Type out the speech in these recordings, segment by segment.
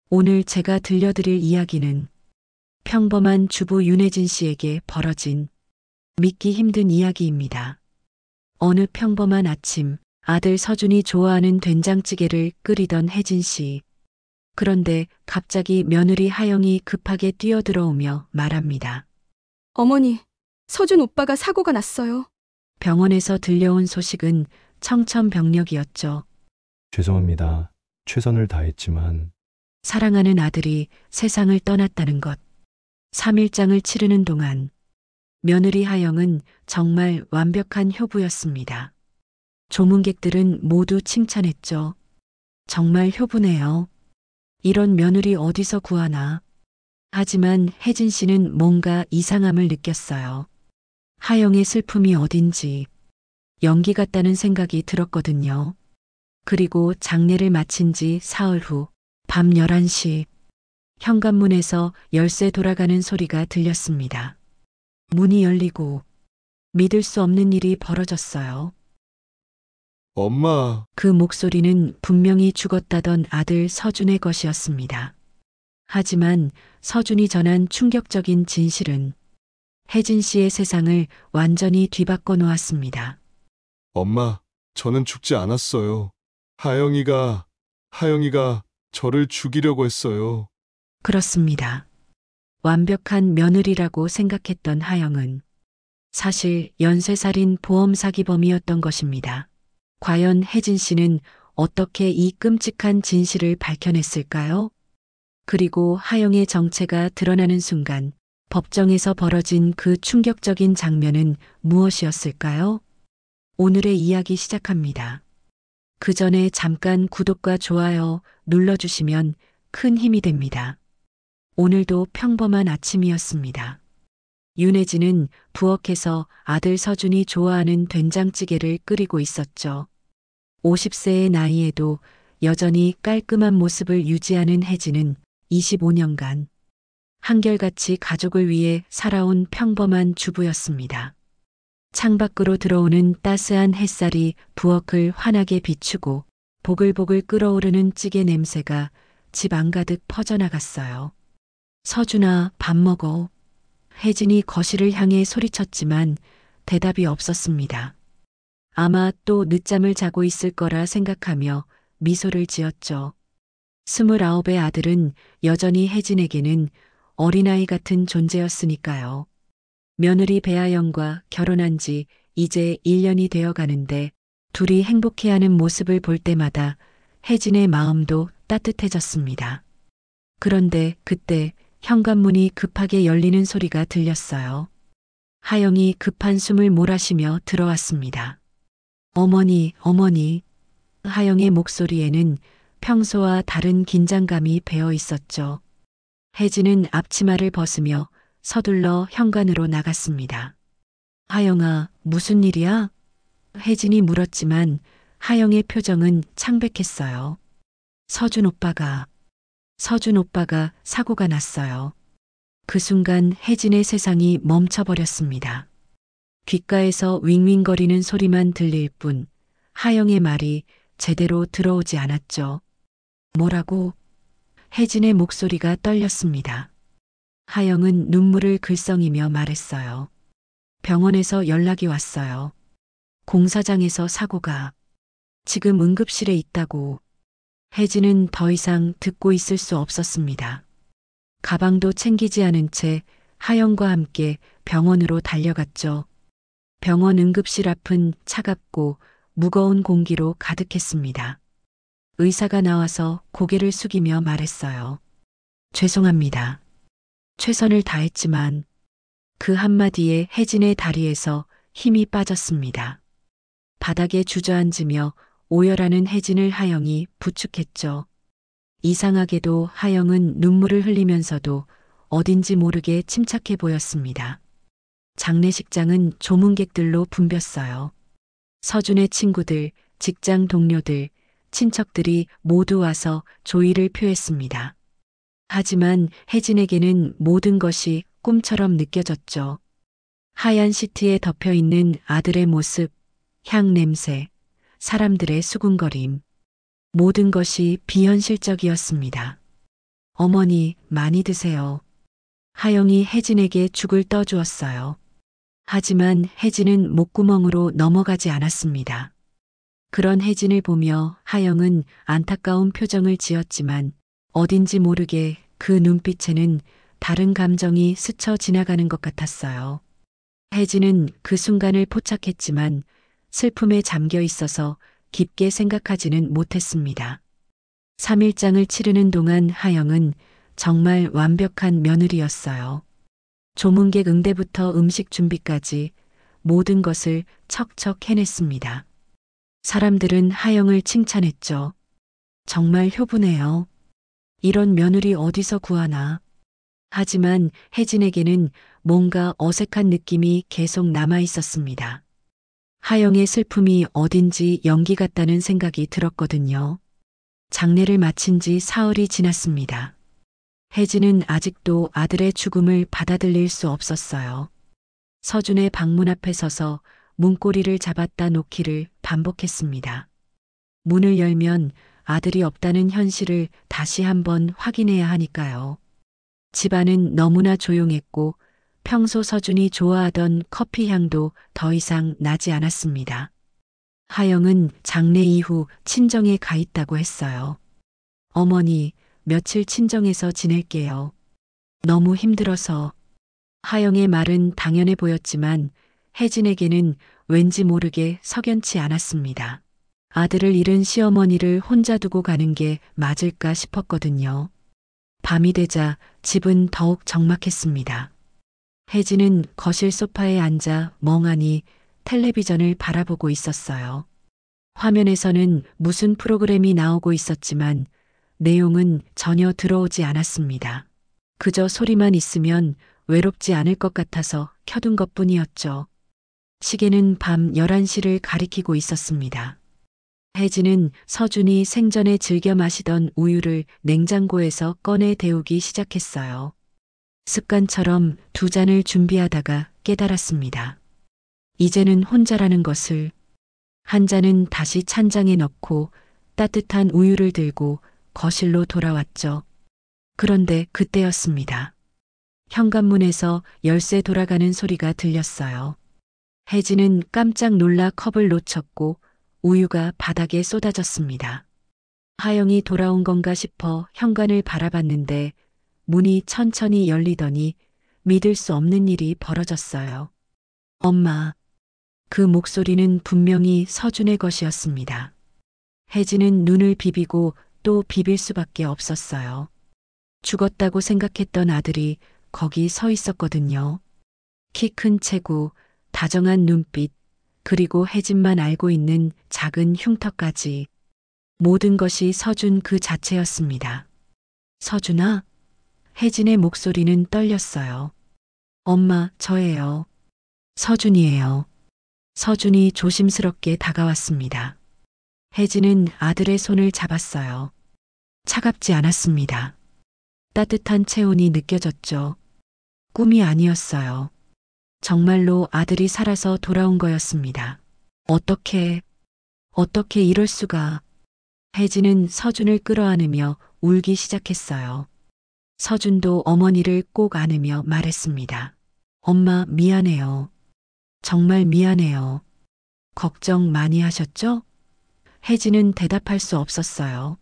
오늘 제가 들려드릴 이야기는 평범한 주부 윤혜진 씨에게 벌어진 믿기 힘든 이야기입니다. 어느 평범한 아침, 아들 서준이 좋아하는 된장찌개를 끓이던 혜진 씨. 그런데 갑자기 며느리 하영이 급하게 뛰어들어오며 말합니다. 어머니, 서준 오빠가 사고가 났어요. 병원에서 들려온 소식은 청천벽력이었죠. 죄송합니다. 최선을 다했지만 사랑하는 아들이 세상을 떠났다는 것. 3일장을 치르는 동안 며느리 하영은 정말 완벽한 효부였습니다. 조문객들은 모두 칭찬했죠. 정말 효부네요. 이런 며느리 어디서 구하나. 하지만 혜진 씨는 뭔가 이상함을 느꼈어요. 하영의 슬픔이 어딘지 연기 같다는 생각이 들었거든요. 그리고 장례를 마친 지 사흘 후 밤 11시 현관문에서 열쇠 돌아가는 소리가 들렸습니다. 문이 열리고 믿을 수 없는 일이 벌어졌어요. 엄마, 그 목소리는 분명히 죽었다던 아들 서준의 것이었습니다. 하지만 서준이 전한 충격적인 진실은 혜진 씨의 세상을 완전히 뒤바꿔 놓았습니다. 엄마, 저는 죽지 않았어요. 하영이가 저를 죽이려고 했어요. 그렇습니다. 완벽한 며느리라고 생각했던 하영은 사실 연쇄살인 보험 사기범이었던 것입니다. 과연 혜진 씨는 어떻게 이 끔찍한 진실을 밝혀냈을까요? 그리고 하영의 정체가 드러나는 순간 법정에서 벌어진 그 충격적인 장면은 무엇이었을까요? 오늘의 이야기 시작합니다. 그 전에 잠깐 구독과 좋아요 눌러주시면 큰 힘이 됩니다. 오늘도 평범한 아침이었습니다. 윤혜진은 부엌에서 아들 서준이 좋아하는 된장찌개를 끓이고 있었죠. 50세의 나이에도 여전히 깔끔한 모습을 유지하는 혜진은 25년간 한결같이 가족을 위해 살아온 평범한 주부였습니다. 창밖으로 들어오는 따스한 햇살이 부엌을 환하게 비추고 보글보글 끓어오르는 찌개 냄새가 집 안가득 퍼져나갔어요. 서준아, 밥 먹어. 혜진이 거실을 향해 소리쳤지만 대답이 없었습니다. 아마 또 늦잠을 자고 있을 거라 생각하며 미소를 지었죠. 29의 아들은 여전히 혜진에게는 어린아이 같은 존재였으니까요. 며느리 배아영과 결혼한 지 이제 1년이 되어 가는데 둘이 행복해하는 모습을 볼 때마다 혜진의 마음도 따뜻해졌습니다. 그런데 그때 현관문이 급하게 열리는 소리가 들렸어요. 하영이 급한 숨을 몰아쉬며 들어왔습니다. 어머니, 어머니. 하영의 목소리에는 평소와 다른 긴장감이 배어 있었죠. 혜진은 앞치마를 벗으며 서둘러 현관으로 나갔습니다. 하영아, 무슨 일이야? 혜진이 물었지만 하영의 표정은 창백했어요. 서준 오빠가 사고가 났어요. 그 순간 혜진의 세상이 멈춰버렸습니다. 귓가에서 윙윙거리는 소리만 들릴 뿐 하영의 말이 제대로 들어오지 않았죠. 뭐라고? 혜진의 목소리가 떨렸습니다. 하영은 눈물을 글썽이며 말했어요. 병원에서 연락이 왔어요. 공사장에서 사고가. 지금 응급실에 있다고. 혜진은 더 이상 듣고 있을 수 없었습니다. 가방도 챙기지 않은 채 하영과 함께 병원으로 달려갔죠. 병원 응급실 앞은 차갑고 무거운 공기로 가득했습니다. 의사가 나와서 고개를 숙이며 말했어요. 죄송합니다. 최선을 다했지만 그 한마디에 혜진의 다리에서 힘이 빠졌습니다. 바닥에 주저앉으며 오열하는 혜진을 하영이 부축했죠. 이상하게도 하영은 눈물을 흘리면서도 어딘지 모르게 침착해 보였습니다. 장례식장은 조문객들로 붐볐어요. 서준의 친구들, 직장 동료들, 친척들이 모두 와서 조의를 표했습니다. 하지만 혜진에게는 모든 것이 꿈처럼 느껴졌죠. 하얀 시트에 덮여 있는 아들의 모습, 향 냄새, 사람들의 수군거림. 모든 것이 비현실적이었습니다. 어머니, 많이 드세요. 하영이 혜진에게 죽을 떠주었어요. 하지만 혜진은 목구멍으로 넘어가지 않았습니다. 그런 혜진을 보며 하영은 안타까운 표정을 지었지만 어딘지 모르게 그 눈빛에는 다른 감정이 스쳐 지나가는 것 같았어요. 혜진은 그 순간을 포착했지만 슬픔에 잠겨 있어서 깊게 생각하지는 못했습니다. 3일장을 치르는 동안 하영은 정말 완벽한 며느리였어요. 조문객 응대부터 음식 준비까지 모든 것을 척척 해냈습니다. 사람들은 하영을 칭찬했죠. 정말 효부네요. 이런 며느리 어디서 구하나. 하지만 혜진에게는 뭔가 어색한 느낌이 계속 남아 있었습니다. 하영의 슬픔이 어딘지 연기 같다는 생각이 들었거든요. 장례를 마친 지 사흘이 지났습니다. 혜진은 아직도 아들의 죽음을 받아들일 수 없었어요. 서준의 방문 앞에 서서 문고리를 잡았다 놓기를 반복했습니다. 문을 열면 아들이 없다는 현실을 다시 한번 확인해야 하니까요. 집안은 너무나 조용했고 평소 서준이 좋아하던 커피 향도 더 이상 나지 않았습니다. 하영은 장례 이후 친정에 가 있다고 했어요. 어머니, 며칠 친정에서 지낼게요. 너무 힘들어서. 하영의 말은 당연해 보였지만 혜진에게는 왠지 모르게 석연치 않았습니다. 아들을 잃은 시어머니를 혼자 두고 가는 게 맞을까 싶었거든요. 밤이 되자 집은 더욱 적막했습니다. 혜진은 거실 소파에 앉아 멍하니 텔레비전을 바라보고 있었어요. 화면에서는 무슨 프로그램이 나오고 있었지만 내용은 전혀 들어오지 않았습니다. 그저 소리만 있으면 외롭지 않을 것 같아서 켜둔 것뿐이었죠. 시계는 밤 11시를 가리키고 있었습니다. 혜진은 서준이 생전에 즐겨 마시던 우유를 냉장고에서 꺼내 데우기 시작했어요. 습관처럼 2잔을 준비하다가 깨달았습니다. 이제는 혼자라는 것을. 한 잔은 다시 찬장에 넣고 따뜻한 우유를 들고 거실로 돌아왔죠. 그런데 그때였습니다. 현관문에서 열쇠 돌아가는 소리가 들렸어요. 혜진은 깜짝 놀라 컵을 놓쳤고 우유가 바닥에 쏟아졌습니다. 하영이 돌아온 건가 싶어 현관을 바라봤는데 문이 천천히 열리더니 믿을 수 없는 일이 벌어졌어요. 엄마. 그 목소리는 분명히 서준의 것이었습니다. 혜진은 눈을 비비고 또 비빌 수밖에 없었어요. 죽었다고 생각했던 아들이 거기 서 있었거든요. 키 큰 체구, 다정한 눈빛, 그리고 혜진만 알고 있는 작은 흉터까지. 모든 것이 서준 그 자체였습니다. 서준아? 혜진의 목소리는 떨렸어요. 엄마, 저예요. 서준이에요. 서준이 조심스럽게 다가왔습니다. 혜진은 아들의 손을 잡았어요. 차갑지 않았습니다. 따뜻한 체온이 느껴졌죠. 꿈이 아니었어요. 정말로 아들이 살아서 돌아온 거였습니다. 어떻게 이럴 수가. 혜진은 서준을 끌어안으며 울기 시작했어요. 서준도 어머니를 꼭 안으며 말했습니다. 엄마, 미안해요. 정말 미안해요. 걱정 많이 하셨죠? 혜진은 대답할 수 없었어요.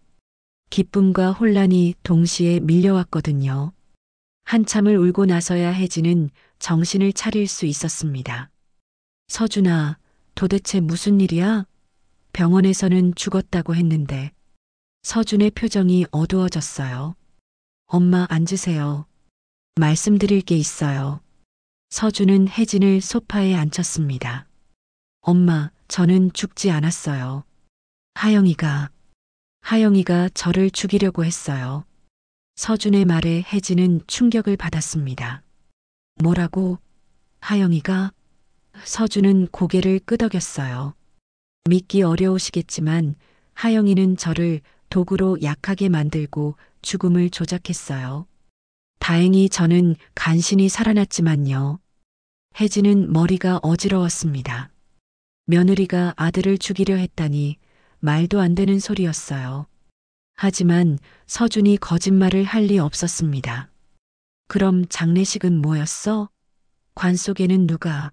기쁨과 혼란이 동시에 밀려왔거든요. 한참을 울고 나서야 혜진은 정신을 차릴 수 있었습니다. 서준아, 도대체 무슨 일이야? 병원에서는 죽었다고 했는데. 서준의 표정이 어두워졌어요. 엄마, 앉으세요. 말씀드릴 게 있어요. 서준은 혜진을 소파에 앉혔습니다. 엄마, 저는 죽지 않았어요. 하영이가 저를 죽이려고 했어요. 서준의 말에 혜진은 충격을 받았습니다. 뭐라고? 하영이가? 서준은 고개를 끄덕였어요. 믿기 어려우시겠지만 하영이는 저를 도구로 약하게 만들고 죽음을 조작했어요. 다행히 저는 간신히 살아났지만요. 혜진은 머리가 어지러웠습니다. 며느리가 아들을 죽이려 했다니 말도 안 되는 소리였어요. 하지만 서준이 거짓말을 할 리 없었습니다. 그럼 장례식은 뭐였어? 관 속에는 누가?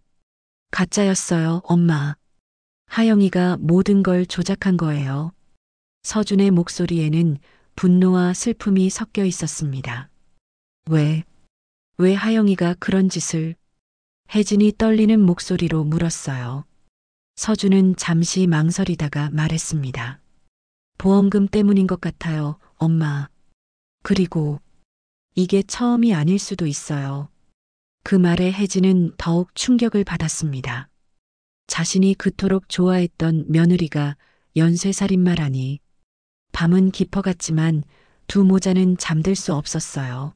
가짜였어요, 엄마. 하영이가 모든 걸 조작한 거예요. 서준의 목소리에는 분노와 슬픔이 섞여 있었습니다. 왜 하영이가 그런 짓을? 혜진이 떨리는 목소리로 물었어요. 서준은 잠시 망설이다가 말했습니다. 보험금 때문인 것 같아요, 엄마. 그리고 이게 처음이 아닐 수도 있어요. 그 말에 혜진은 더욱 충격을 받았습니다. 자신이 그토록 좋아했던 며느리가 연쇄살인마라니. 밤은 깊어갔지만 두 모자는 잠들 수 없었어요.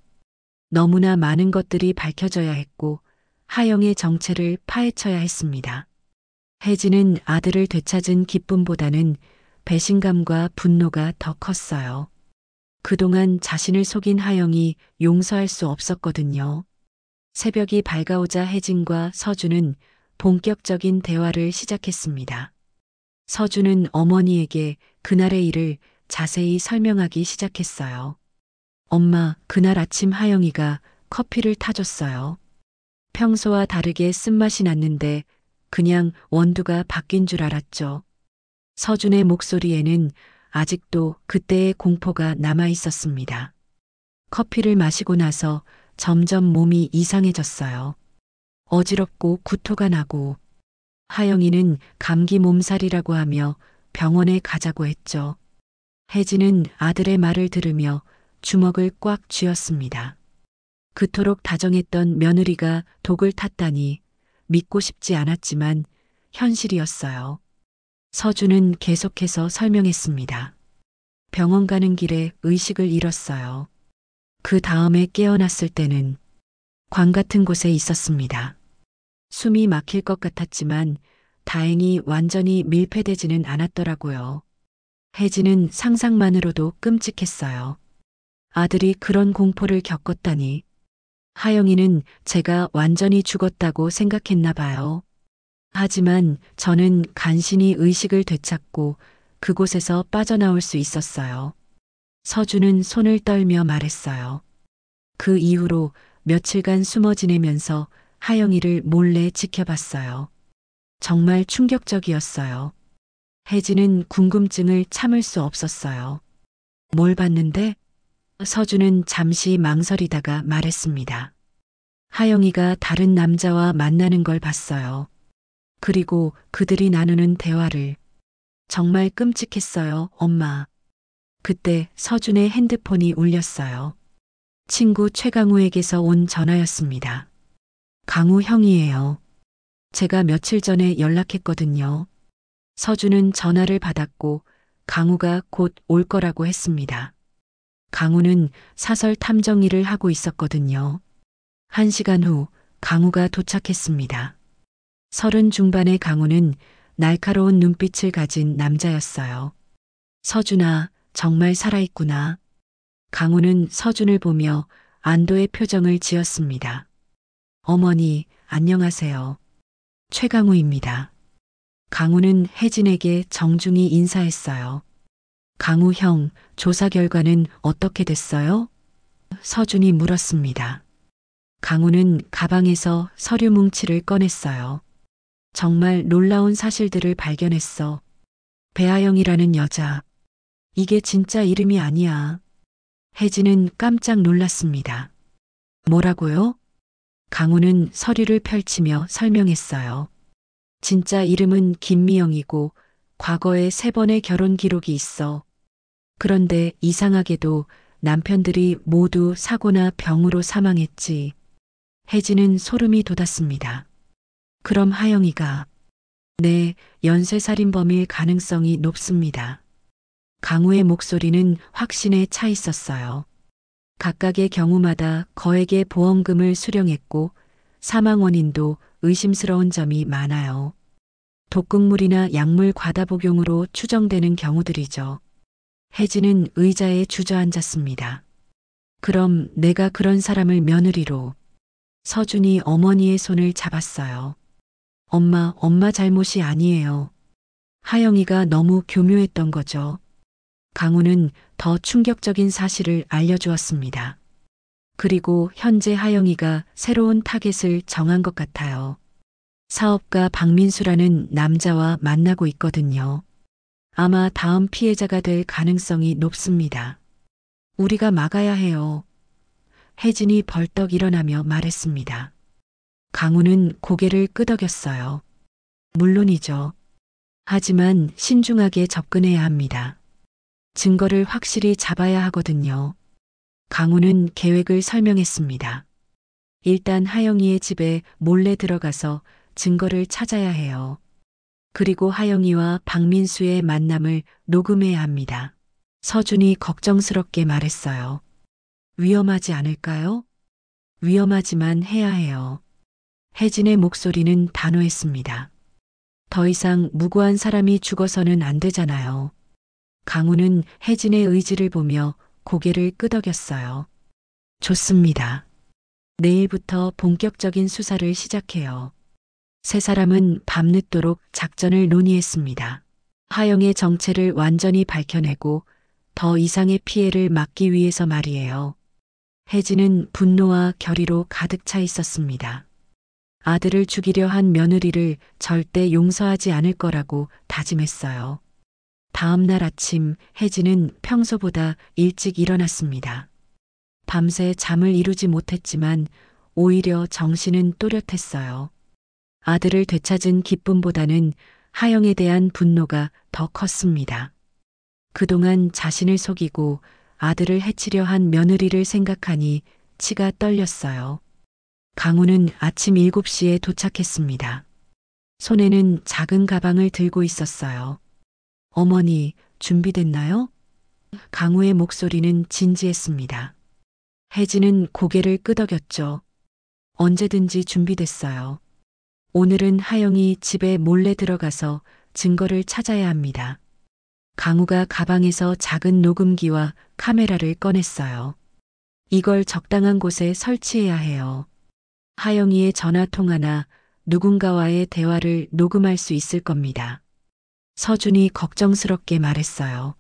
너무나 많은 것들이 밝혀져야 했고 하영의 정체를 파헤쳐야 했습니다. 혜진은 아들을 되찾은 기쁨보다는 배신감과 분노가 더 컸어요. 그동안 자신을 속인 하영이 용서할 수 없었거든요. 새벽이 밝아오자 혜진과 서준은 본격적인 대화를 시작했습니다. 서준은 어머니에게 그날의 일을 자세히 설명하기 시작했어요. 엄마, 그날 아침 하영이가 커피를 타줬어요. 평소와 다르게 쓴맛이 났는데 그냥 원두가 바뀐 줄 알았죠. 서준의 목소리에는 아직도 그때의 공포가 남아 있었습니다. 커피를 마시고 나서 점점 몸이 이상해졌어요. 어지럽고 구토가 나고 하영이는 감기 몸살이라고 하며 병원에 가자고 했죠. 혜진은 아들의 말을 들으며 주먹을 꽉 쥐었습니다. 그토록 다정했던 며느리가 독을 탔다니 믿고 싶지 않았지만 현실이었어요. 서준은 계속해서 설명했습니다. 병원 가는 길에 의식을 잃었어요. 그 다음에 깨어났을 때는 관 같은 곳에 있었습니다. 숨이 막힐 것 같았지만 다행히 완전히 밀폐되지는 않았더라고요. 혜진은 상상만으로도 끔찍했어요. 아들이 그런 공포를 겪었다니. 하영이는 제가 완전히 죽었다고 생각했나 봐요. 하지만 저는 간신히 의식을 되찾고 그곳에서 빠져나올 수 있었어요. 서준은 손을 떨며 말했어요. 그 이후로 며칠간 숨어 지내면서 하영이를 몰래 지켜봤어요. 정말 충격적이었어요. 혜진은 궁금증을 참을 수 없었어요. 뭘 봤는데? 서준은 잠시 망설이다가 말했습니다. 하영이가 다른 남자와 만나는 걸 봤어요. 그리고 그들이 나누는 대화를. 정말 끔찍했어요, 엄마. 그때 서준의 핸드폰이 울렸어요. 친구 최강우에게서 온 전화였습니다. 강우 형이에요. 제가 며칠 전에 연락했거든요. 서준은 전화를 받았고 강우가 곧 올 거라고 했습니다. 강우는 사설 탐정 일을 하고 있었거든요. 1시간 후 강우가 도착했습니다. 30 중반의 강우는 날카로운 눈빛을 가진 남자였어요. 서준아, 정말 살아있구나. 강우는 서준을 보며 안도의 표정을 지었습니다. 어머니, 안녕하세요. 최강우입니다. 강우는 혜진에게 정중히 인사했어요. 강우 형, 조사 결과는 어떻게 됐어요? 서준이 물었습니다. 강우는 가방에서 서류 뭉치를 꺼냈어요. 정말 놀라운 사실들을 발견했어. 배아영이라는 여자. 이게 진짜 이름이 아니야. 혜진은 깜짝 놀랐습니다. 뭐라고요? 강우는 서류를 펼치며 설명했어요. 진짜 이름은 김미영이고 과거에 3번의 결혼 기록이 있어. 그런데 이상하게도 남편들이 모두 사고나 병으로 사망했지. 혜진은 소름이 돋았습니다. 그럼 하영이가? 네, 연쇄살인범일 가능성이 높습니다. 강우의 목소리는 확신에 차 있었어요. 각각의 경우마다 거액의 보험금을 수령했고 사망 원인도 의심스러운 점이 많아요. 독극물이나 약물 과다 복용으로 추정되는 경우들이죠. 혜진은 의자에 주저앉았습니다. 그럼 내가 그런 사람을 며느리로. 서준이 어머니의 손을 잡았어요. 엄마 잘못이 아니에요. 하영이가 너무 교묘했던 거죠. 강우는 더 충격적인 사실을 알려주었습니다. 그리고 현재 하영이가 새로운 타겟을 정한 것 같아요. 사업가 박민수라는 남자와 만나고 있거든요. 아마 다음 피해자가 될 가능성이 높습니다. 우리가 막아야 해요. 혜진이 벌떡 일어나며 말했습니다. 강우는 고개를 끄덕였어요. 물론이죠. 하지만 신중하게 접근해야 합니다. 증거를 확실히 잡아야 하거든요. 강우는 계획을 설명했습니다. 일단 하영이의 집에 몰래 들어가서 증거를 찾아야 해요. 그리고 하영이와 박민수의 만남을 녹음해야 합니다. 서준이 걱정스럽게 말했어요. 위험하지 않을까요? 위험하지만 해야 해요. 혜진의 목소리는 단호했습니다. 더 이상 무고한 사람이 죽어서는 안 되잖아요. 강우는 혜진의 의지를 보며 고개를 끄덕였어요. 좋습니다. 내일부터 본격적인 수사를 시작해요. 세 사람은 밤늦도록 작전을 논의했습니다. 하영의 정체를 완전히 밝혀내고 더 이상의 피해를 막기 위해서 말이에요. 혜진은 분노와 결의로 가득 차 있었습니다. 아들을 죽이려 한 며느리를 절대 용서하지 않을 거라고 다짐했어요. 다음 날 아침 혜진은 평소보다 일찍 일어났습니다. 밤새 잠을 이루지 못했지만 오히려 정신은 또렷했어요. 아들을 되찾은 기쁨보다는 하영에 대한 분노가 더 컸습니다. 그동안 자신을 속이고 아들을 해치려 한 며느리를 생각하니 치가 떨렸어요. 강우는 아침 7시에 도착했습니다. 손에는 작은 가방을 들고 있었어요. 어머니, 준비됐나요? 강우의 목소리는 진지했습니다. 혜진은 고개를 끄덕였죠. 언제든지 준비됐어요. 오늘은 하영이 집에 몰래 들어가서 증거를 찾아야 합니다. 강우가 가방에서 작은 녹음기와 카메라를 꺼냈어요. 이걸 적당한 곳에 설치해야 해요. 하영이의 전화 통화나 누군가와의 대화를 녹음할 수 있을 겁니다. 서준이 걱정스럽게 말했어요.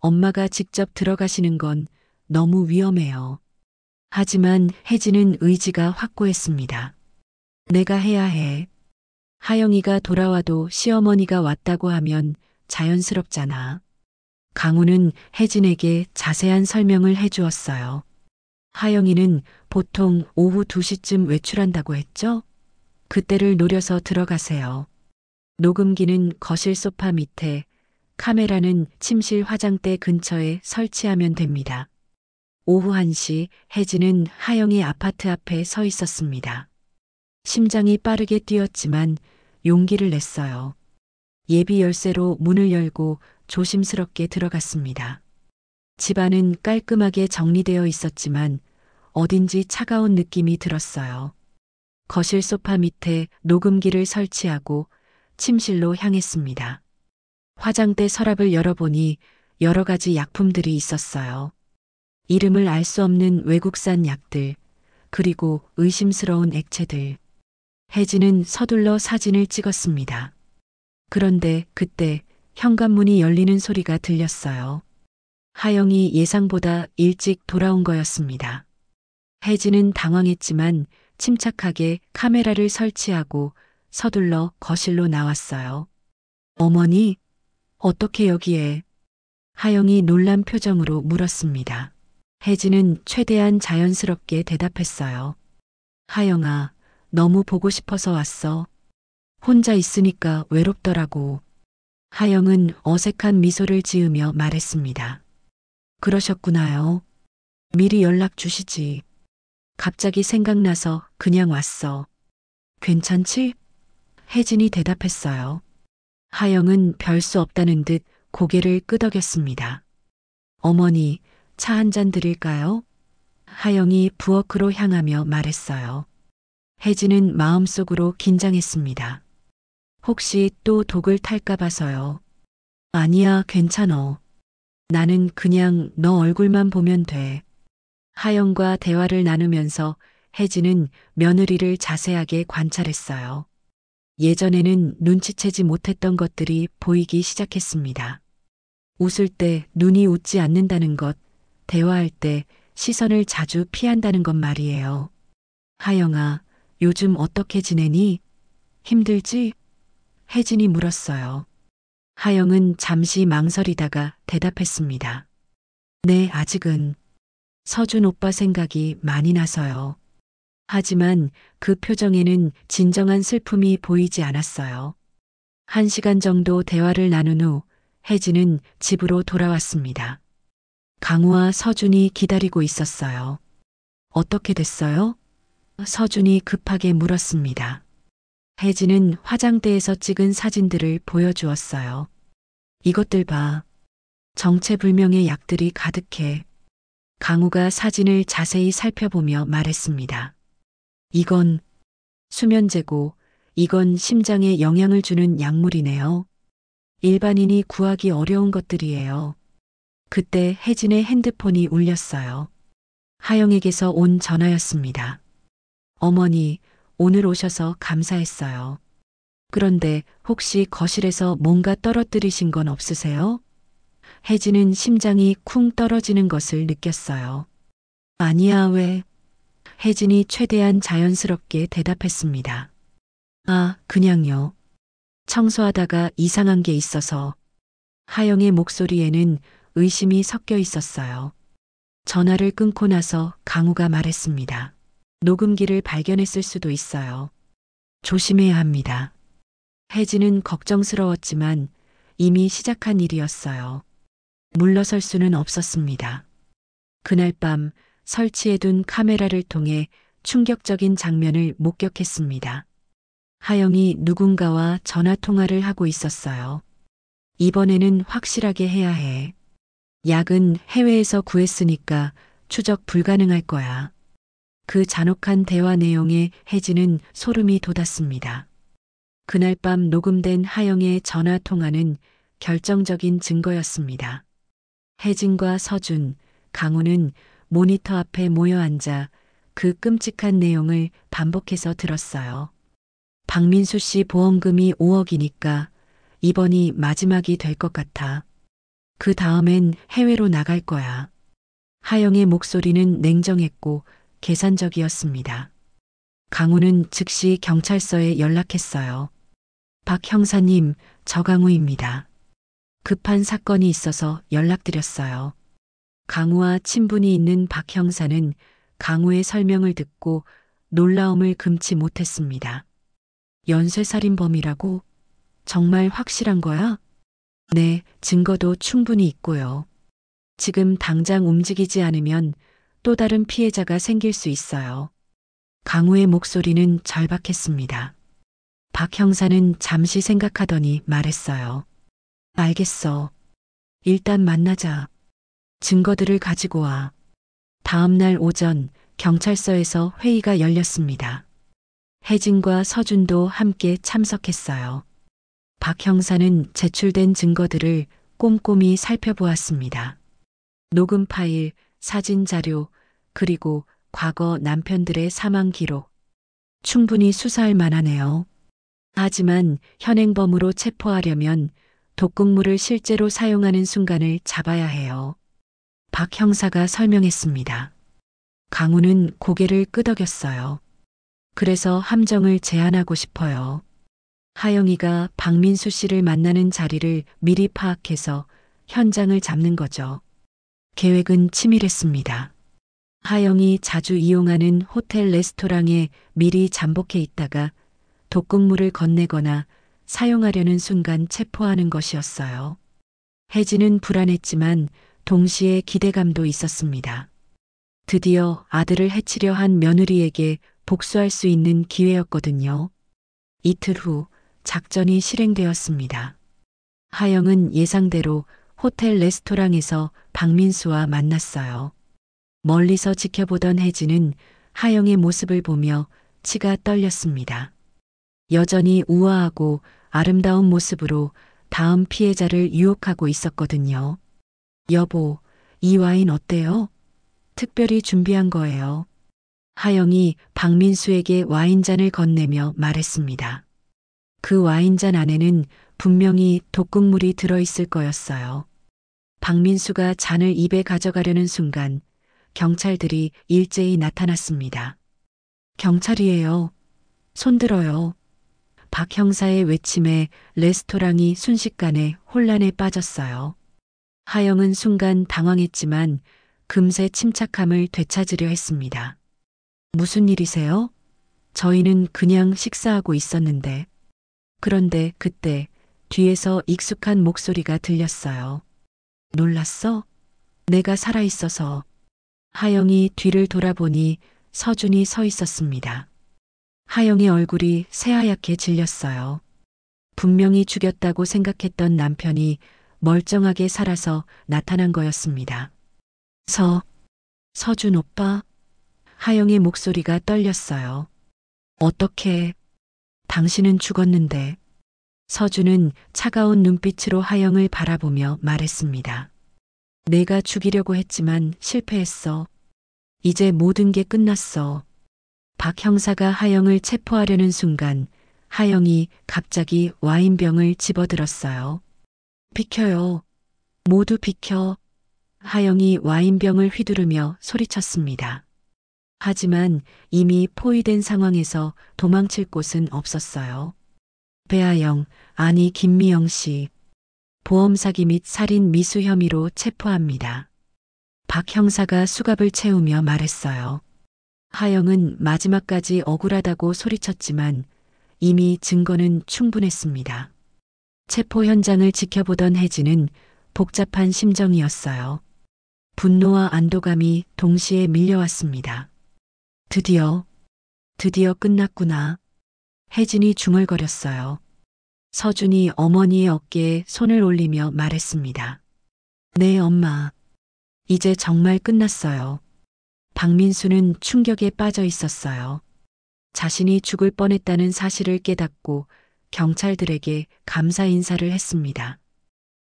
엄마가 직접 들어가시는 건 너무 위험해요. 하지만 혜진은 의지가 확고했습니다. 내가 해야 해. 하영이가 돌아와도 시어머니가 왔다고 하면 자연스럽잖아. 강우는 혜진에게 자세한 설명을 해주었어요. 하영이는 보통 오후 2시쯤 외출한다고 했죠? 그때를 노려서 들어가세요. 녹음기는 거실 소파 밑에, 카메라는 침실 화장대 근처에 설치하면 됩니다. 오후 1시 혜진은 하영이 아파트 앞에 서 있었습니다. 심장이 빠르게 뛰었지만 용기를 냈어요. 예비 열쇠로 문을 열고 조심스럽게 들어갔습니다. 집안은 깔끔하게 정리되어 있었지만 어딘지 차가운 느낌이 들었어요. 거실 소파 밑에 녹음기를 설치하고 침실로 향했습니다. 화장대 서랍을 열어보니 여러 가지 약품들이 있었어요. 이름을 알 수 없는 외국산 약들, 그리고 의심스러운 액체들. 혜진은 서둘러 사진을 찍었습니다. 그런데 그때 현관문이 열리는 소리가 들렸어요. 하영이 예상보다 일찍 돌아온 거였습니다. 혜진은 당황했지만 침착하게 카메라를 설치하고 서둘러 거실로 나왔어요. 어머니, 어떻게 여기에? 하영이 놀란 표정으로 물었습니다. 혜진은 최대한 자연스럽게 대답했어요. 하영아, 너무 보고 싶어서 왔어. 혼자 있으니까 외롭더라고. 하영은 어색한 미소를 지으며 말했습니다. 그러셨구나요. 미리 연락 주시지. 갑자기 생각나서 그냥 왔어. 괜찮지? 혜진이 대답했어요. 하영은 별 수 없다는 듯 고개를 끄덕였습니다. 어머니, 차 한 잔 드릴까요? 하영이 부엌으로 향하며 말했어요. 혜진은 마음속으로 긴장했습니다. 혹시 또 독을 탈까 봐서요. 아니야, 괜찮어. 나는 그냥 너 얼굴만 보면 돼. 하영과 대화를 나누면서 혜진은 며느리를 자세하게 관찰했어요. 예전에는 눈치채지 못했던 것들이 보이기 시작했습니다. 웃을 때 눈이 웃지 않는다는 것, 대화할 때 시선을 자주 피한다는 것 말이에요. 하영아, 요즘 어떻게 지내니? 힘들지? 혜진이 물었어요. 하영은 잠시 망설이다가 대답했습니다. 네, 아직은. 서준 오빠 생각이 많이 나서요. 하지만 그 표정에는 진정한 슬픔이 보이지 않았어요. 1시간 정도 대화를 나눈 후 혜진은 집으로 돌아왔습니다. 강우와 서준이 기다리고 있었어요. 어떻게 됐어요? 서준이 급하게 물었습니다. 혜진은 화장대에서 찍은 사진들을 보여주었어요. 이것들 봐. 정체불명의 약들이 가득해. 강우가 사진을 자세히 살펴보며 말했습니다. 이건 수면제고, 이건 심장에 영향을 주는 약물이네요. 일반인이 구하기 어려운 것들이에요. 그때 혜진의 핸드폰이 울렸어요. 하영에게서 온 전화였습니다. 어머니, 오늘 오셔서 감사했어요. 그런데 혹시 거실에서 뭔가 떨어뜨리신 건 없으세요? 혜진은 심장이 쿵 떨어지는 것을 느꼈어요. 아니야, 왜? 혜진이 최대한 자연스럽게 대답했습니다. 아, 그냥요. 청소하다가 이상한 게 있어서. 하영의 목소리에는 의심이 섞여 있었어요. 전화를 끊고 나서 강우가 말했습니다. 녹음기를 발견했을 수도 있어요. 조심해야 합니다. 혜진은 걱정스러웠지만 이미 시작한 일이었어요. 물러설 수는 없었습니다. 그날 밤 설치해둔 카메라를 통해 충격적인 장면을 목격했습니다. 하영이 누군가와 전화통화를 하고 있었어요. 이번에는 확실하게 해야 해. 약은 해외에서 구했으니까 추적 불가능할 거야. 그 잔혹한 대화 내용에 혜진은 소름이 돋았습니다. 그날 밤 녹음된 하영의 전화통화는 결정적인 증거였습니다. 혜진과 서준, 강우는 모니터 앞에 모여 앉아 그 끔찍한 내용을 반복해서 들었어요. 박민수 씨 보험금이 5억이니까 이번이 마지막이 될 것 같아. 그 다음엔 해외로 나갈 거야. 하영의 목소리는 냉정했고 계산적이었습니다. 강우는 즉시 경찰서에 연락했어요. 박 형사님, 저강우입니다. 급한 사건이 있어서 연락드렸어요. 강우와 친분이 있는 박 형사는 강우의 설명을 듣고 놀라움을 금치 못했습니다. 연쇄살인범이라고? 정말 확실한 거야? 네, 증거도 충분히 있고요. 지금 당장 움직이지 않으면 또 다른 피해자가 생길 수 있어요. 강우의 목소리는 절박했습니다. 박 형사는 잠시 생각하더니 말했어요. 알겠어. 일단 만나자. 증거들을 가지고 와. 다음 날 오전 경찰서에서 회의가 열렸습니다. 혜진과 서준도 함께 참석했어요. 박 형사는 제출된 증거들을 꼼꼼히 살펴보았습니다. 녹음 파일, 사진 자료, 그리고 과거 남편들의 사망 기록. 충분히 수사할 만하네요. 하지만 현행범으로 체포하려면 독극물을 실제로 사용하는 순간을 잡아야 해요. 박 형사가 설명했습니다. 강우는 고개를 끄덕였어요. 그래서 함정을 제안하고 싶어요. 하영이가 박민수 씨를 만나는 자리를 미리 파악해서 현장을 잡는 거죠. 계획은 치밀했습니다. 하영이 자주 이용하는 호텔 레스토랑에 미리 잠복해 있다가 독극물을 건네거나 사용하려는 순간 체포하는 것이었어요. 혜진은 불안했지만 동시에 기대감도 있었습니다. 드디어 아들을 해치려 한 며느리에게 복수할 수 있는 기회였거든요. 이틀 후 작전이 실행되었습니다. 하영은 예상대로 호텔 레스토랑에서 박민수와 만났어요. 멀리서 지켜보던 혜진은 하영의 모습을 보며 치가 떨렸습니다. 여전히 우아하고 아름다운 모습으로 다음 피해자를 유혹하고 있었거든요. 여보, 이 와인 어때요? 특별히 준비한 거예요. 하영이 박민수에게 와인잔을 건네며 말했습니다. 그 와인잔 안에는 분명히 독극물이 들어있을 거였어요. 박민수가 잔을 입에 가져가려는 순간 경찰들이 일제히 나타났습니다. 경찰이에요. 손들어요. 박 형사의 외침에 레스토랑이 순식간에 혼란에 빠졌어요. 하영은 순간 당황했지만 금세 침착함을 되찾으려 했습니다. 무슨 일이세요? 저희는 그냥 식사하고 있었는데. 그런데 그때 뒤에서 익숙한 목소리가 들렸어요. 놀랐어? 내가 살아있어서. 하영이 뒤를 돌아보니 서준이 서 있었습니다. 하영의 얼굴이 새하얗게 질렸어요. 분명히 죽였다고 생각했던 남편이 멀쩡하게 살아서 나타난 거였습니다. 서준 오빠? 하영의 목소리가 떨렸어요. 어떻게? 당신은 죽었는데. 서준은 차가운 눈빛으로 하영을 바라보며 말했습니다. 내가 죽이려고 했지만 실패했어. 이제 모든 게 끝났어. 박 형사가 하영을 체포하려는 순간 하영이 갑자기 와인병을 집어들었어요. 비켜요. 모두 비켜. 하영이 와인병을 휘두르며 소리쳤습니다. 하지만 이미 포위된 상황에서 도망칠 곳은 없었어요. 배아영, 아니 김미영 씨. 보험 사기 및 살인 미수 혐의로 체포합니다. 박 형사가 수갑을 채우며 말했어요. 하영은 마지막까지 억울하다고 소리쳤지만 이미 증거는 충분했습니다. 체포 현장을 지켜보던 혜진은 복잡한 심정이었어요. 분노와 안도감이 동시에 밀려왔습니다. 드디어 끝났구나. 혜진이 중얼거렸어요. 서준이 어머니의 어깨에 손을 올리며 말했습니다. 네, 엄마. 이제 정말 끝났어요. 박민수는 충격에 빠져 있었어요. 자신이 죽을 뻔했다는 사실을 깨닫고 경찰들에게 감사 인사를 했습니다.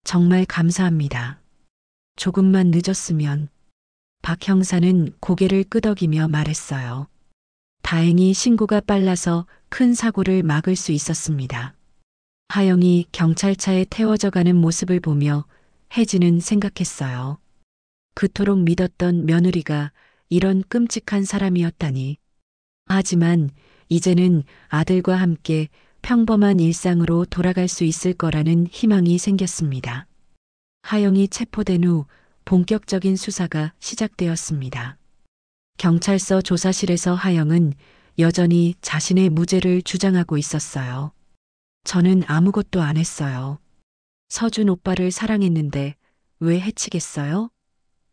정말 감사합니다. 조금만 늦었으면. 박 형사는 고개를 끄덕이며 말했어요. 다행히 신고가 빨라서 큰 사고를 막을 수 있었습니다. 하영이 경찰차에 태워져 가는 모습을 보며 혜진은 생각했어요. 그토록 믿었던 며느리가 이런 끔찍한 사람이었다니. 하지만 이제는 아들과 함께 평범한 일상으로 돌아갈 수 있을 거라는 희망이 생겼습니다. 하영이 체포된 후 본격적인 수사가 시작되었습니다. 경찰서 조사실에서 하영은 여전히 자신의 무죄를 주장하고 있었어요. 저는 아무것도 안 했어요. 서준 오빠를 사랑했는데 왜 해치겠어요?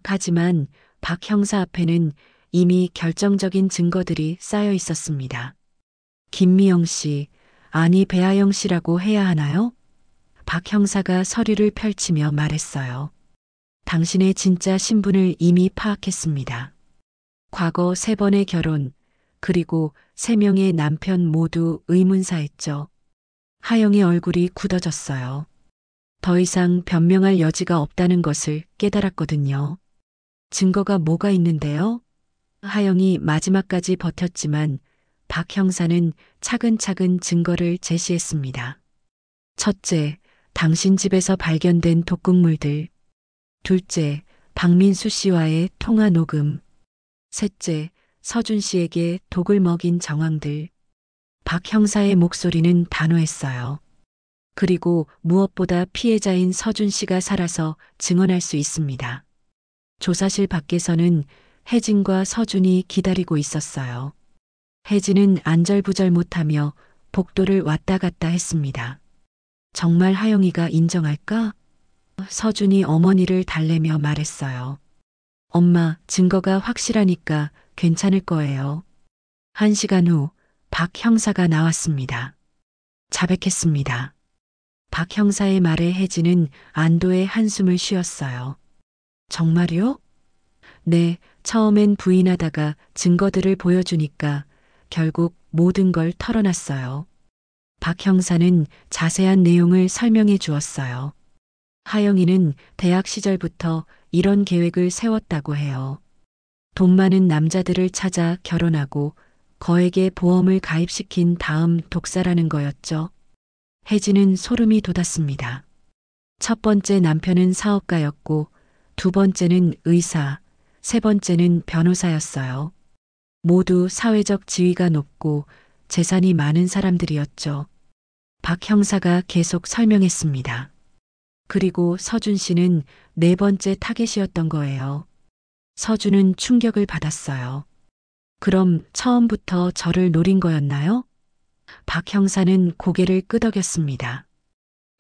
하지만 박 형사 앞에는 이미 결정적인 증거들이 쌓여 있었습니다. 김미영 씨, 아니 배아영 씨라고 해야 하나요? 박 형사가 서류를 펼치며 말했어요. 당신의 진짜 신분을 이미 파악했습니다. 과거 3번의 결혼, 그리고 3명의 남편 모두 의문사했죠. 하영의 얼굴이 굳어졌어요. 더 이상 변명할 여지가 없다는 것을 깨달았거든요. 증거가 뭐가 있는데요? 하영이 마지막까지 버텼지만 박 형사는 차근차근 증거를 제시했습니다. 첫째, 당신 집에서 발견된 독극물들. 둘째, 박민수 씨와의 통화 녹음. 셋째, 서준 씨에게 독을 먹인 정황들. 박 형사의 목소리는 단호했어요. 그리고 무엇보다 피해자인 서준 씨가 살아서 증언할 수 있습니다. 조사실 밖에서는 혜진과 서준이 기다리고 있었어요. 혜진은 안절부절 못하며 복도를 왔다 갔다 했습니다. 정말 하영이가 인정할까? 서준이 어머니를 달래며 말했어요. 엄마, 증거가 확실하니까 괜찮을 거예요. 1시간 후 박 형사가 나왔습니다. 자백했습니다. 박 형사의 말에 혜진은 안도의 한숨을 쉬었어요. 정말요? 네, 처음엔 부인하다가 증거들을 보여주니까 결국 모든 걸 털어놨어요. 박 형사는 자세한 내용을 설명해 주었어요. 하영이는 대학 시절부터 이런 계획을 세웠다고 해요. 돈 많은 남자들을 찾아 결혼하고 거액의 보험을 가입시킨 다음 독살하는 거였죠. 혜진은 소름이 돋았습니다. 첫 번째 남편은 사업가였고, 두 번째는 의사, 세 번째는 변호사였어요. 모두 사회적 지위가 높고 재산이 많은 사람들이었죠. 박 형사가 계속 설명했습니다. 그리고 서준 씨는 네 번째 타겟이었던 거예요. 서준은 충격을 받았어요. 그럼 처음부터 저를 노린 거였나요? 박 형사는 고개를 끄덕였습니다.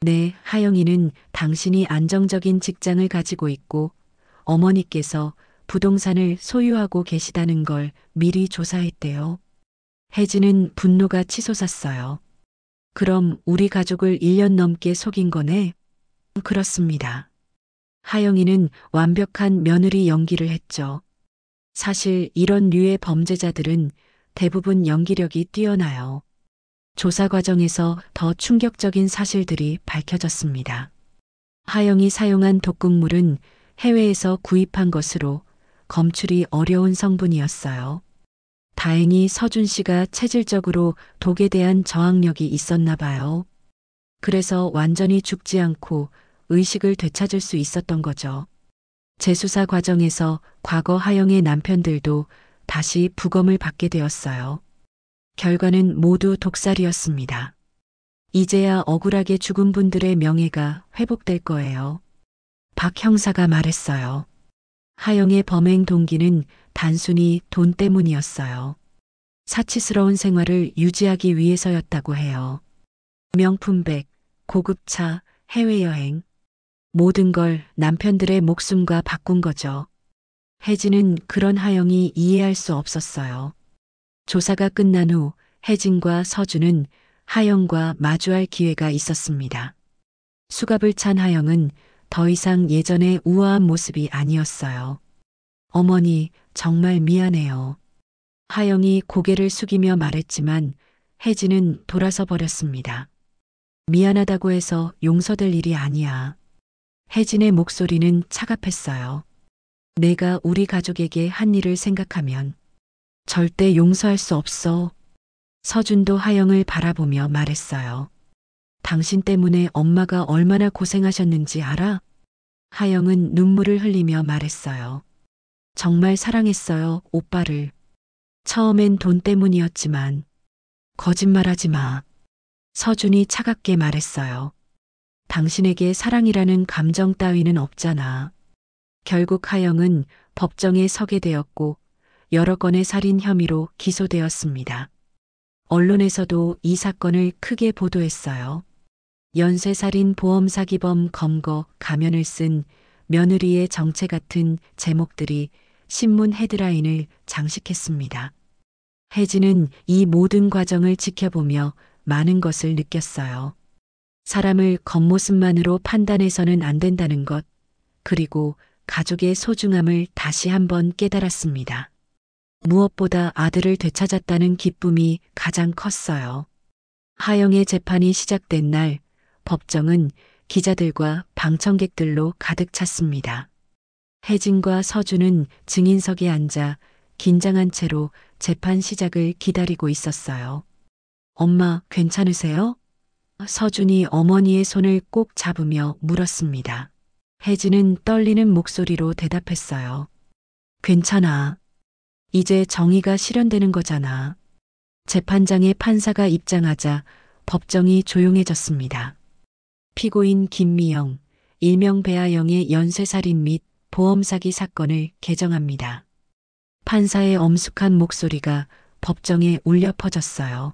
네, 하영이는 당신이 안정적인 직장을 가지고 있고 어머니께서 부동산을 소유하고 계시다는 걸 미리 조사했대요. 혜진은 분노가 치솟았어요. 그럼 우리 가족을 1년 넘게 속인 거네? 그렇습니다. 하영이는 완벽한 며느리 연기를 했죠. 사실 이런 류의 범죄자들은 대부분 연기력이 뛰어나요. 조사 과정에서 더 충격적인 사실들이 밝혀졌습니다. 하영이 사용한 독극물은 해외에서 구입한 것으로 검출이 어려운 성분이었어요. 다행히 서준 씨가 체질적으로 독에 대한 저항력이 있었나 봐요. 그래서 완전히 죽지 않고 의식을 되찾을 수 있었던 거죠. 재수사 과정에서 과거 하영의 남편들도 다시 부검을 받게 되었어요. 결과는 모두 독살이었습니다. 이제야 억울하게 죽은 분들의 명예가 회복될 거예요. 박 형사가 말했어요. 하영의 범행 동기는 단순히 돈 때문이었어요. 사치스러운 생활을 유지하기 위해서였다고 해요. 명품백, 고급차, 해외여행. 모든 걸 남편들의 목숨과 바꾼 거죠. 혜진은 그런 하영이 이해할 수 없었어요. 조사가 끝난 후 혜진과 서준은 하영과 마주할 기회가 있었습니다. 수갑을 찬 하영은 더 이상 예전의 우아한 모습이 아니었어요. 어머니, 정말 미안해요. 하영이 고개를 숙이며 말했지만 혜진은 돌아서 버렸습니다. 미안하다고 해서 용서될 일이 아니야. 혜진의 목소리는 차갑했어요. 내가 우리 가족에게 한 일을 생각하면 절대 용서할 수 없어. 서준도 하영을 바라보며 말했어요. 당신 때문에 엄마가 얼마나 고생하셨는지 알아? 하영은 눈물을 흘리며 말했어요. 정말 사랑했어요, 오빠를. 처음엔 돈 때문이었지만. 거짓말하지 마. 서준이 차갑게 말했어요. 당신에게 사랑이라는 감정 따위는 없잖아. 결국 하영은 법정에 서게 되었고 여러 건의 살인 혐의로 기소되었습니다. 언론에서도 이 사건을 크게 보도했어요. 연쇄살인 보험사기범 검거 가면을 쓴 며느리의 정체 같은 제목들이 신문 헤드라인을 장식했습니다. 혜진은 이 모든 과정을 지켜보며 많은 것을 느꼈어요. 사람을 겉모습만으로 판단해서는 안 된다는 것, 그리고 가족의 소중함을 다시 한번 깨달았습니다. 무엇보다 아들을 되찾았다는 기쁨이 가장 컸어요. 하영의 재판이 시작된 날, 법정은 기자들과 방청객들로 가득 찼습니다. 혜진과 서준은 증인석에 앉아 긴장한 채로 재판 시작을 기다리고 있었어요. 엄마, 괜찮으세요? 서준이 어머니의 손을 꼭 잡으며 물었습니다. 혜진은 떨리는 목소리로 대답했어요. 괜찮아. 이제 정의가 실현되는 거잖아. 재판장의 판사가 입장하자 법정이 조용해졌습니다. 피고인 김미영, 일명 배아영의 연쇄살인 및 보험사기 사건을 개정합니다. 판사의 엄숙한 목소리가 법정에 울려 퍼졌어요.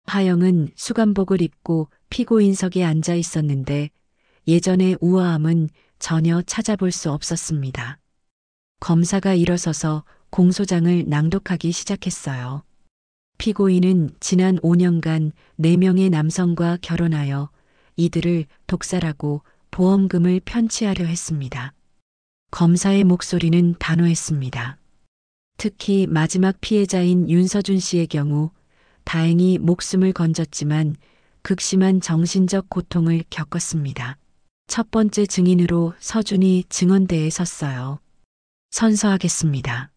하영은 수감복을 입고 피고인석에 앉아 있었는데 예전의 우아함은 전혀 찾아볼 수 없었습니다. 검사가 일어서서 공소장을 낭독하기 시작했어요. 피고인은 지난 5년간 4명의 남성과 결혼하여 이들을 독살하고 보험금을 편취하려 했습니다. 검사의 목소리는 단호했습니다. 특히 마지막 피해자인 윤서준 씨의 경우 다행히 목숨을 건졌지만 극심한 정신적 고통을 겪었습니다. 첫 번째 증인으로 서준이 증언대에 섰어요. 선서하겠습니다.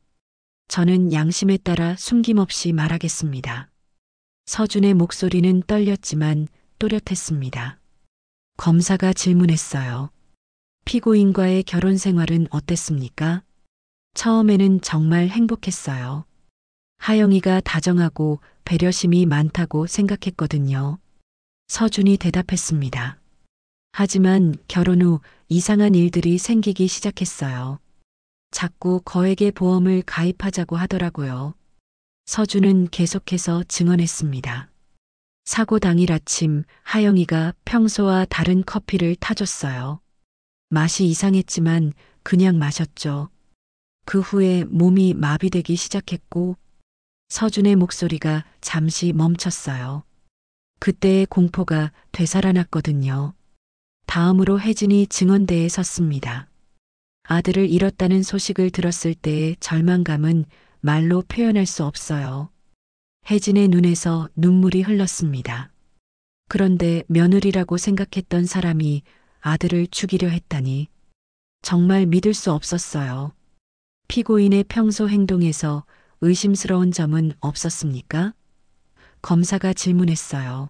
저는 양심에 따라 숨김없이 말하겠습니다. 서준의 목소리는 떨렸지만 또렷했습니다. 검사가 질문했어요. 피고인과의 결혼 생활은 어땠습니까? 처음에는 정말 행복했어요. 하영이가 다정하고 배려심이 많다고 생각했거든요. 서준이 대답했습니다. 하지만 결혼 후 이상한 일들이 생기기 시작했어요. 자꾸 거액의 보험을 가입하자고 하더라고요. 서준은 계속해서 증언했습니다. 사고 당일 아침 하영이가 평소와 다른 커피를 타줬어요. 맛이 이상했지만 그냥 마셨죠. 그 후에 몸이 마비되기 시작했고 서준의 목소리가 잠시 멈췄어요. 그때의 공포가 되살아났거든요. 다음으로 혜진이 증언대에 섰습니다. 아들을 잃었다는 소식을 들었을 때의 절망감은 말로 표현할 수 없어요. 혜진의 눈에서 눈물이 흘렀습니다. 그런데 며느리라고 생각했던 사람이 아들을 죽이려 했다니 정말 믿을 수 없었어요. 피고인의 평소 행동에서 의심스러운 점은 없었습니까? 검사가 질문했어요.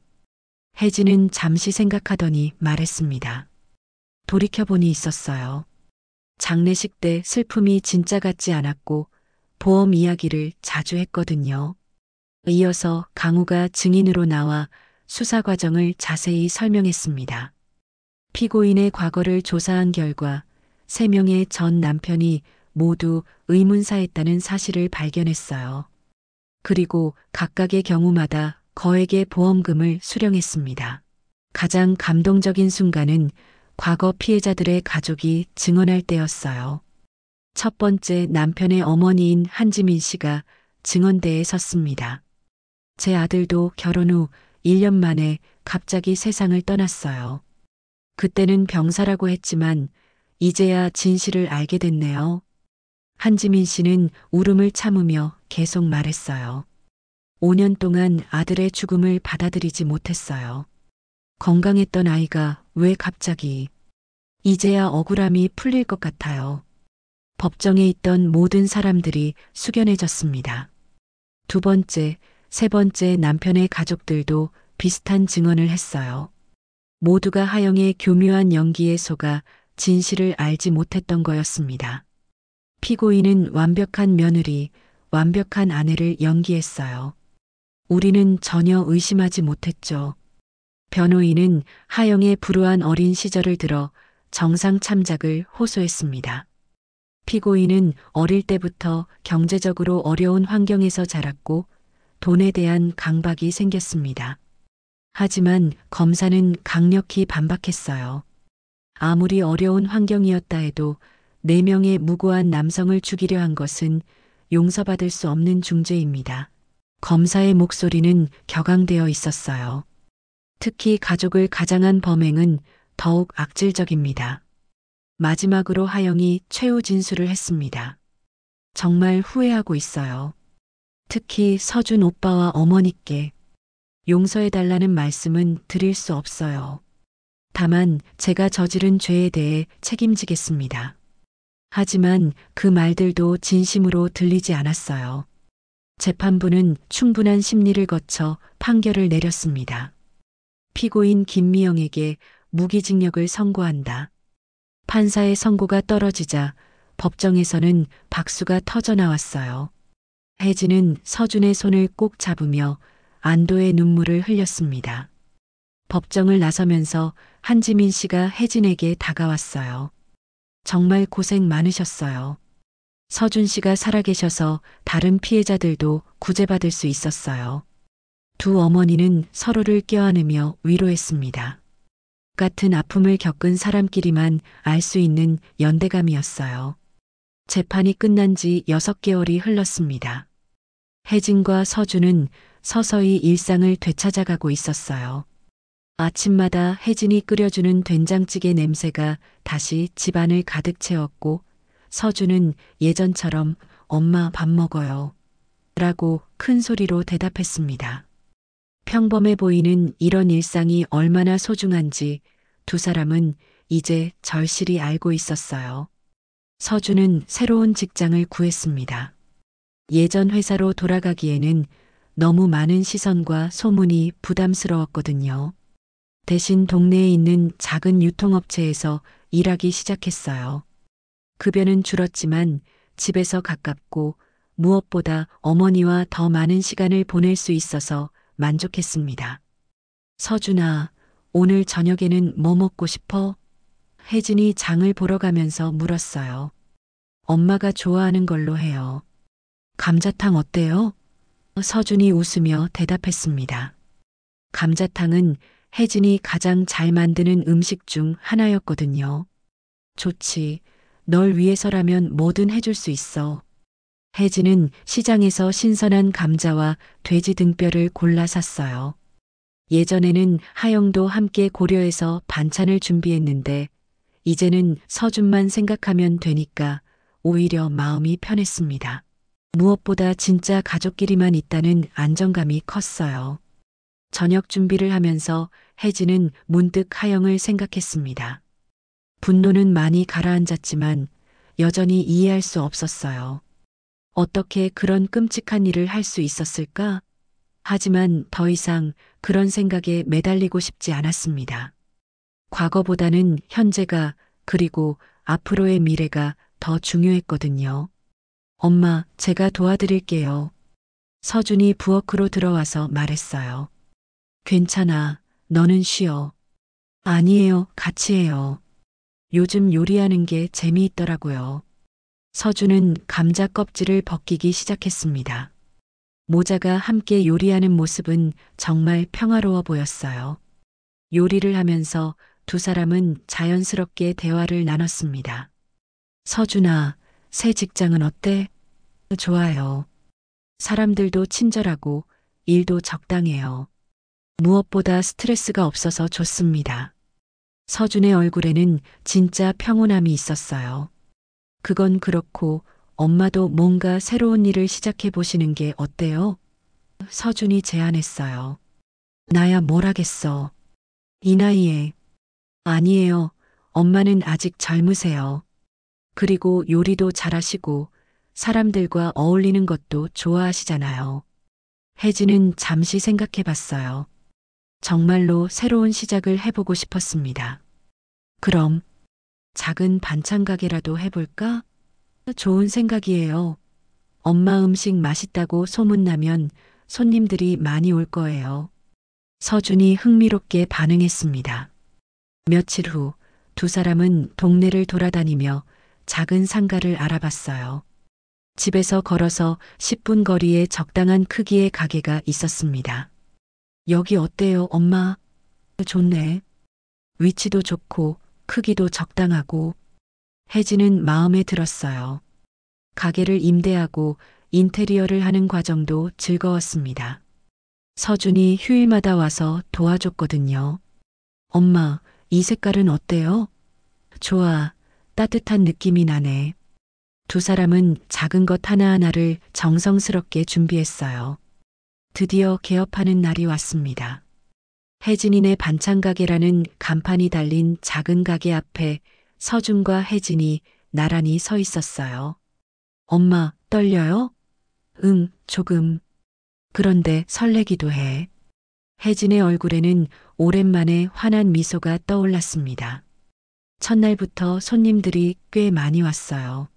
혜진은 잠시 생각하더니 말했습니다. 돌이켜보니 있었어요. 장례식 때 슬픔이 진짜 같지 않았고 보험 이야기를 자주 했거든요. 이어서 강우가 증인으로 나와 수사 과정을 자세히 설명했습니다. 피고인의 과거를 조사한 결과 3명의 전 남편이 모두 의문사했다는 사실을 발견했어요. 그리고 각각의 경우마다 거액의 보험금을 수령했습니다. 가장 감동적인 순간은 과거 피해자들의 가족이 증언할 때였어요. 첫 번째 남편의 어머니인 한지민 씨가 증언대에 섰습니다. 제 아들도 결혼 후 1년 만에 갑자기 세상을 떠났어요. 그때는 병사라고 했지만 이제야 진실을 알게 됐네요. 한지민 씨는 울음을 참으며 계속 말했어요. 5년 동안 아들의 죽음을 받아들이지 못했어요. 건강했던 아이가 왜 갑자기. 이제야 억울함이 풀릴 것 같아요. 법정에 있던 모든 사람들이 숙연해졌습니다. 두 번째, 세 번째 남편의 가족들도 비슷한 증언을 했어요. 모두가 하영의 교묘한 연기에 속아 진실을 알지 못했던 거였습니다. 피고인은 완벽한 며느리, 완벽한 아내를 연기했어요. 우리는 전혀 의심하지 못했죠. 변호인은 하영의 불우한 어린 시절을 들어 정상 참작을 호소했습니다. 피고인은 어릴 때부터 경제적으로 어려운 환경에서 자랐고 돈에 대한 강박이 생겼습니다. 하지만 검사는 강력히 반박했어요. 아무리 어려운 환경이었다 해도 4명의 무고한 남성을 죽이려 한 것은 용서받을 수 없는 중죄입니다. 검사의 목소리는 격앙되어 있었어요. 특히 가족을 가장한 범행은 더욱 악질적입니다. 마지막으로 하영이 최후 진술을 했습니다. 정말 후회하고 있어요. 특히 서준 오빠와 어머니께 용서해달라는 말씀은 드릴 수 없어요. 다만 제가 저지른 죄에 대해 책임지겠습니다. 하지만 그 말들도 진심으로 들리지 않았어요. 재판부는 충분한 심리를 거쳐 판결을 내렸습니다. 피고인 김미영에게 무기징역을 선고한다. 판사의 선고가 떨어지자 법정에서는 박수가 터져 나왔어요. 혜진은 서준의 손을 꼭 잡으며 안도의 눈물을 흘렸습니다. 법정을 나서면서 한지민 씨가 혜진에게 다가왔어요. 정말 고생 많으셨어요. 서준 씨가 살아계셔서 다른 피해자들도 구제받을 수 있었어요. 두 어머니는 서로를 껴안으며 위로했습니다. 같은 아픔을 겪은 사람끼리만 알 수 있는 연대감이었어요. 재판이 끝난 지 6개월이 흘렀습니다. 혜진과 서준은 서서히 일상을 되찾아가고 있었어요. 아침마다 혜진이 끓여주는 된장찌개 냄새가 다시 집안을 가득 채웠고 서준은 예전처럼 엄마 밥 먹어요. 라고 큰 소리로 대답했습니다. 평범해 보이는 이런 일상이 얼마나 소중한지 두 사람은 이제 절실히 알고 있었어요. 서준은 새로운 직장을 구했습니다. 예전 회사로 돌아가기에는 너무 많은 시선과 소문이 부담스러웠거든요. 대신 동네에 있는 작은 유통업체에서 일하기 시작했어요. 급여는 줄었지만 집에서 가깝고 무엇보다 어머니와 더 많은 시간을 보낼 수 있어서 만족했습니다. 서준아, 오늘 저녁에는 뭐 먹고 싶어? 혜진이 장을 보러 가면서 물었어요. 엄마가 좋아하는 걸로 해요. 감자탕 어때요? 서준이 웃으며 대답했습니다. 감자탕은 혜진이 가장 잘 만드는 음식 중 하나였거든요. 좋지. 널 위해서라면 뭐든 해줄 수 있어. 혜진은 시장에서 신선한 감자와 돼지 등뼈를 골라 샀어요. 예전에는 하영도 함께 고려해서 반찬을 준비했는데 이제는 서준만 생각하면 되니까 오히려 마음이 편했습니다. 무엇보다 진짜 가족끼리만 있다는 안정감이 컸어요. 저녁 준비를 하면서 혜진은 문득 하영을 생각했습니다. 분노는 많이 가라앉았지만 여전히 이해할 수 없었어요. 어떻게 그런 끔찍한 일을 할 수 있었을까? 하지만 더 이상 그런 생각에 매달리고 싶지 않았습니다. 과거보다는 현재가 그리고 앞으로의 미래가 더 중요했거든요. 엄마, 제가 도와드릴게요. 서준이 부엌으로 들어와서 말했어요. 괜찮아. 너는 쉬어. 아니에요. 같이 해요. 요즘 요리하는 게 재미있더라고요. 서준은 감자 껍질을 벗기기 시작했습니다. 모자가 함께 요리하는 모습은 정말 평화로워 보였어요. 요리를 하면서 두 사람은 자연스럽게 대화를 나눴습니다. 서준아, 새 직장은 어때? 좋아요. 사람들도 친절하고 일도 적당해요. 무엇보다 스트레스가 없어서 좋습니다. 서준의 얼굴에는 진짜 평온함이 있었어요. 그건 그렇고 엄마도 뭔가 새로운 일을 시작해 보시는 게 어때요? 서준이 제안했어요. 나야 뭘 하겠어. 이 나이에. 아니에요. 엄마는 아직 젊으세요. 그리고 요리도 잘하시고 사람들과 어울리는 것도 좋아하시잖아요. 혜진은 잠시 생각해 봤어요. 정말로 새로운 시작을 해보고 싶었습니다. 그럼 작은 반찬 가게라도 해볼까? 좋은 생각이에요. 엄마 음식 맛있다고 소문나면 손님들이 많이 올 거예요. 서준이 흥미롭게 반응했습니다. 며칠 후 두 사람은 동네를 돌아다니며 작은 상가를 알아봤어요. 집에서 걸어서 10분 거리에 적당한 크기의 가게가 있었습니다. 여기 어때요, 엄마? 좋네. 위치도 좋고 크기도 적당하고. 혜진은 마음에 들었어요. 가게를 임대하고 인테리어를 하는 과정도 즐거웠습니다. 서준이 휴일마다 와서 도와줬거든요. 엄마, 이 색깔은 어때요? 좋아. 따뜻한 느낌이 나네. 두 사람은 작은 것 하나하나를 정성스럽게 준비했어요. 드디어 개업하는 날이 왔습니다. 혜진이네 반찬 가게라는 간판이 달린 작은 가게 앞에 서준과 혜진이 나란히 서 있었어요. 엄마, 떨려요? 응, 조금. 그런데 설레기도 해. 혜진의 얼굴에는 오랜만에 환한 미소가 떠올랐습니다. 첫날부터 손님들이 꽤 많이 왔어요.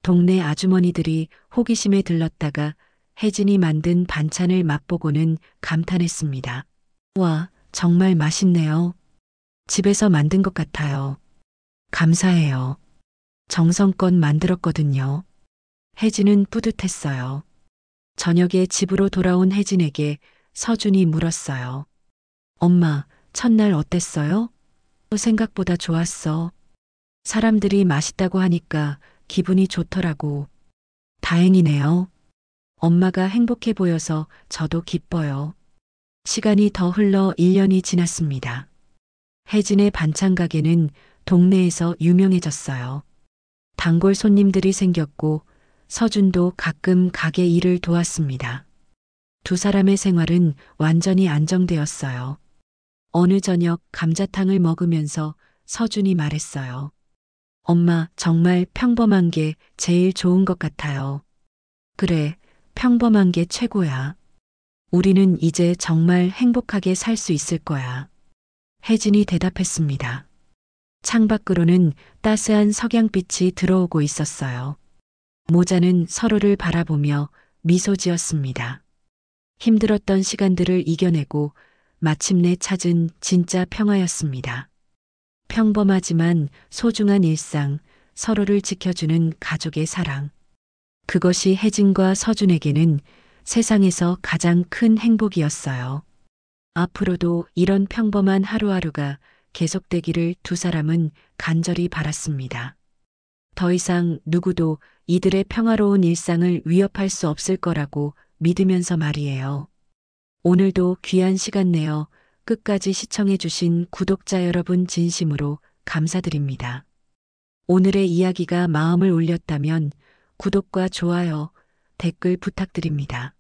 동네 아주머니들이 호기심에 들렀다가 혜진이 만든 반찬을 맛보고는 감탄했습니다. 와, 정말 맛있네요. 집에서 만든 것 같아요. 감사해요. 정성껏 만들었거든요. 혜진은 뿌듯했어요. 저녁에 집으로 돌아온 혜진에게 서준이 물었어요. 엄마, 첫날 어땠어요? 생각보다 좋았어. 사람들이 맛있다고 하니까 기분이 좋더라고. 다행이네요. 엄마가 행복해 보여서 저도 기뻐요. 시간이 더 흘러 1년이 지났습니다. 혜진의 반찬 가게는 동네에서 유명해졌어요. 단골 손님들이 생겼고 서준도 가끔 가게 일을 도왔습니다. 두 사람의 생활은 완전히 안정되었어요. 어느 저녁 감자탕을 먹으면서 서준이 말했어요. 엄마, 정말 평범한 게 제일 좋은 것 같아요. 그래, 평범한 게 최고야. 우리는 이제 정말 행복하게 살 수 있을 거야. 혜진이 대답했습니다. 창밖으로는 따스한 석양빛이 들어오고 있었어요. 모자는 서로를 바라보며 미소 지었습니다. 힘들었던 시간들을 이겨내고 마침내 찾은 진짜 평화였습니다. 평범하지만 소중한 일상, 서로를 지켜주는 가족의 사랑. 그것이 혜진과 서준에게는 세상에서 가장 큰 행복이었어요. 앞으로도 이런 평범한 하루하루가 계속되기를 두 사람은 간절히 바랐습니다. 더 이상 누구도 이들의 평화로운 일상을 위협할 수 없을 거라고 믿으면서 말이에요. 오늘도 귀한 시간 내어 끝까지 시청해주신 구독자 여러분 진심으로 감사드립니다. 오늘의 이야기가 마음을 울렸다면 구독과 좋아요, 댓글 부탁드립니다.